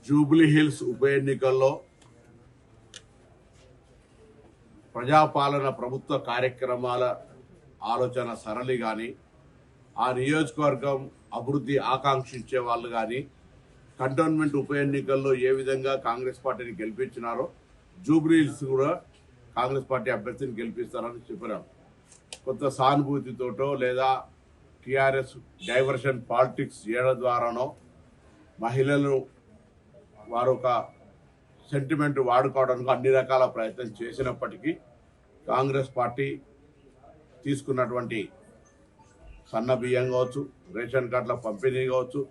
Jubilee hills ఉప ఎన్నికల్లో ప్రజాపాలన ప్రభుత్వ కార్యక్రమాల ఆలోచన సరళి కానీ ఆ నియోజకవర్గం అభివృద్ధి ఆకాంక్షించే వాళ్ళు కానీ కంటోన్మెంట్ ఉప ఎన్నికల్లో ఏ విధంగా కాంగ్రెస్ పార్టీని గెలిపించినారో జూబ్లీ హిల్స్ కూడా కాంగ్రెస్ పార్టీ అభ్యర్థిని గెలిపిస్తారని చెప్పినాం. కొంత సానుభూతితోటో లేదా టీఆర్ఎస్ డైవర్షన్ పాలిటిక్స్ చేయడం ద్వారానో మహిళలు వారు ఒక సెంటిమెంట్ వాడుకోవడానికి అన్ని రకాల ప్రయత్నం చేసినప్పటికీ కాంగ్రెస్ పార్టీ తీసుకున్నటువంటి సన్న బియ్యం కావచ్చు, రేషన్ కార్డుల పంపిణీ కావచ్చు,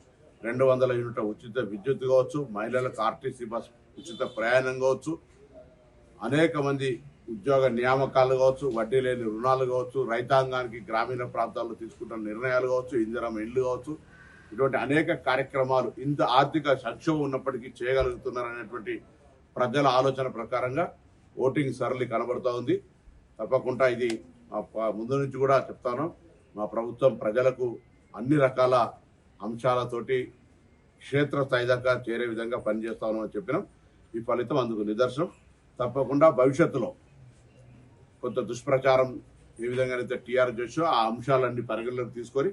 200 యూనిట్ల ఉచిత విద్యుత్ కావచ్చు, మహిళలకు ఆర్టీసీ బస్ ఉచిత ప్రయాణం కావచ్చు, అనేక మంది ఉద్యోగ నియామకాలు కావచ్చు, వడ్డీ లేని రుణాలు కావచ్చు, రైతాంగానికి గ్రామీణ ప్రాంతాల్లో తీసుకుంటున్న నిర్ణయాలు కావచ్చు, ఇందిరమ్మ ఇల్లు కావచ్చు, ఇటువంటి అనేక కార్యక్రమాలు ఇంత ఆర్థిక సంక్షోభం ఉన్నప్పటికీ చేయగలుగుతున్నారనేటువంటి ప్రజల ఆలోచన ప్రకారంగా ఓటింగ్ సరళి కనబడుతూ ఉంది. తప్పకుండా ఇది ముందు నుంచి కూడా చెప్తాను, మా ప్రభుత్వం ప్రజలకు అన్ని రకాల అంశాలతోటి క్షేత్రస్థాయి దాకా చేరే విధంగా పనిచేస్తాను అని చెప్పినాం. ఈ ఫలితం అందుకు నిదర్శనం. తప్పకుండా భవిష్యత్తులో కొంత దుష్ప్రచారం ఏ విధంగానైతే టీఆర్ఎస్ చేసో ఆ అంశాలన్నీ పరిగణలోకి తీసుకొని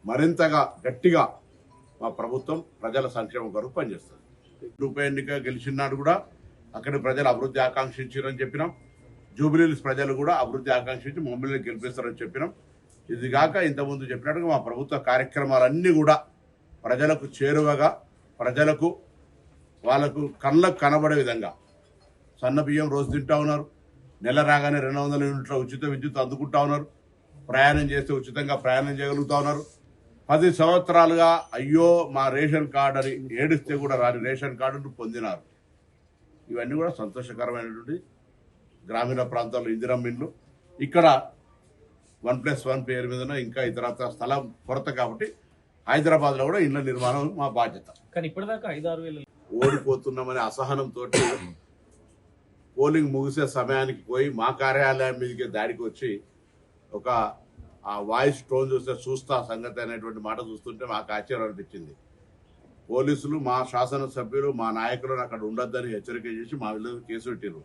మరింతగా గట్టిగా మా ప్రభుత్వం ప్రజల సంక్షేమం కొరకు పనిచేస్తుంది. ఉప ఎన్నిక గెలిచినాడు కూడా అక్కడి ప్రజలు అభివృద్ధి ఆకాంక్షించారని చెప్పినాం. జూబ్లీహిల్స్ ప్రజలు కూడా అభివృద్ధి ఆకాంక్షించి మమ్మల్ని గెలిపిస్తారని చెప్పినాం. ఇది కాక ఇంతకుముందు చెప్పినట్టుగా మా ప్రభుత్వ కార్యక్రమాలన్నీ కూడా ప్రజలకు చేరువగా, ప్రజలకు వాళ్ళకు కళ్ళకు కనబడే విధంగా సన్న బియ్యం రోజు తింటా ఉన్నారు, నెల రాగానే 200 యూనిట్ల ఉచిత విద్యుత్ అందుకుంటా ఉన్నారు, ప్రయాణం చేస్తే ఉచితంగా ప్రయాణం చేయగలుగుతా ఉన్నారు. 10 సంవత్సరాలుగా అయ్యో మా రేషన్ కార్డు అని ఏడిస్తే కూడా రాని రేషన్ కార్డును పొందినారు. ఇవన్నీ కూడా సంతోషకరమైనటువంటి గ్రామీణ ప్రాంతాల్లో ఇందిరమ్మ ఇల్లు. ఇక్కడ 1+1 పేరు మీద ఇంకా ఇతర స్థలం కొరత కాబట్టి హైదరాబాద్ లో కూడా ఇళ్ల నిర్మాణం మా బాధ్యత. కానీ ఇప్పటిదాకా 5-6 వేలు ఓడిపోతున్నామనే అసహనంతో పోలింగ్ ముగిసే సమయానికి పోయి మా కార్యాలయం మీదకి దాడికి వచ్చి ఒక ఆ వాయిస్ టోన్ చూస్తా సంగతి అనేటువంటి మాట చూస్తుంటే మాకు ఆశ్చర్యం అనిపించింది. పోలీసులు మా శాసనసభ్యులు మా నాయకులను అక్కడ ఉండొద్దని హెచ్చరిక చేసి మా వీళ్ళు కేసు పెట్టారు.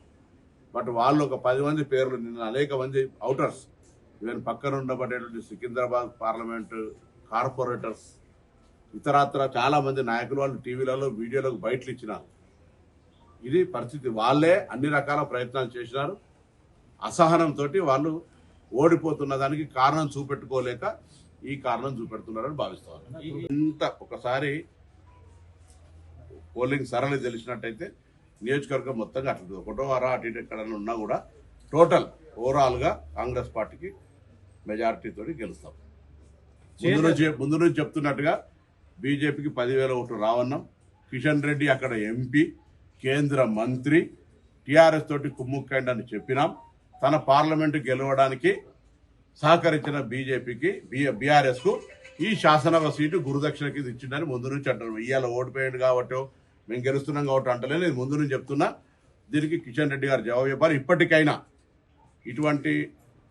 బట్ వాళ్ళు ఒక 10 మంది పేర్లు నిన్న అనేక మంది అవుటర్స్ ఈవెన్ పక్కన ఉండబడేటువంటి సికింద్రాబాద్ పార్లమెంటు కార్పొరేటర్స్ ఇతరత్ర చాలా మంది నాయకులు వాళ్ళు టీవీలలో వీడియోలకు బయటలు ఇచ్చినారు. ఇది పరిస్థితి. వాళ్ళే అన్ని రకాల ప్రయత్నాలు చేసినారు. అసహనంతో వాళ్ళు ఓడిపోతున్న దానికి కారణం చూపెట్టుకోలేక ఈ కారణం చూపెడుతున్నారని భావిస్తున్నారు. ఇంత ఒకసారి పోలింగ్ సరళి తెలిసినట్టయితే నియోజకవర్గం మొత్తంగా అట్లా 1వ వారం అటు ఇటు ఎక్కడన్నా ఉన్నా కూడా టోటల్ ఓవరాల్ గా కాంగ్రెస్ పార్టీకి మెజారిటీతో గెలుస్తాం. ముందు నుంచి చెప్తున్నట్టుగా బీజేపీకి 10,000 ఓట్లు రావన్నాం. కిషన్ రెడ్డి అక్కడ ఎంపీ, కేంద్ర మంత్రి, టీఆర్ఎస్ తోటి కుమ్ముక్కండి అని చెప్పినాం. తన పార్లమెంటు గెలవడానికి సహకరించిన బీజేపీకి బీఆర్ఎస్ కు ఈ శాసనసభ సీటు గురుదక్షిణ కింద ఇచ్చిందని ముందు నుంచి అంటారు. ఇవాళ ఓడిపోయాడు కాబట్టి మేము గెలుస్తున్నాం కాబట్టి అంటలేదు, నేను ముందు నుంచి చెప్తున్నా. దీనికి కిషన్ రెడ్డి గారు జవాబు చెప్పారు. ఇప్పటికైనా ఇటువంటి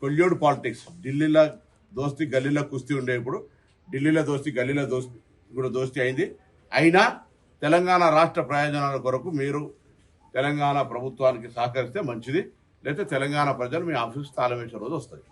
కొల్యోడు పాలిటిక్స్, ఢిల్లీలో దోస్తీ గల్లీలో కుస్తీ ఉండే, ఇప్పుడు ఢిల్లీలో దోస్తీ గల్లీలో దోస్తీ కూడా దోస్తీ అయింది. అయినా తెలంగాణ రాష్ట్ర ప్రయోజనాల కొరకు మీరు తెలంగాణ ప్రభుత్వానికి సహకరిస్తే మంచిది, లేకపోతే తెలంగాణ ప్రజలు మీ ఆఫీస్ తాళం వేసే రోజు వస్తుంది.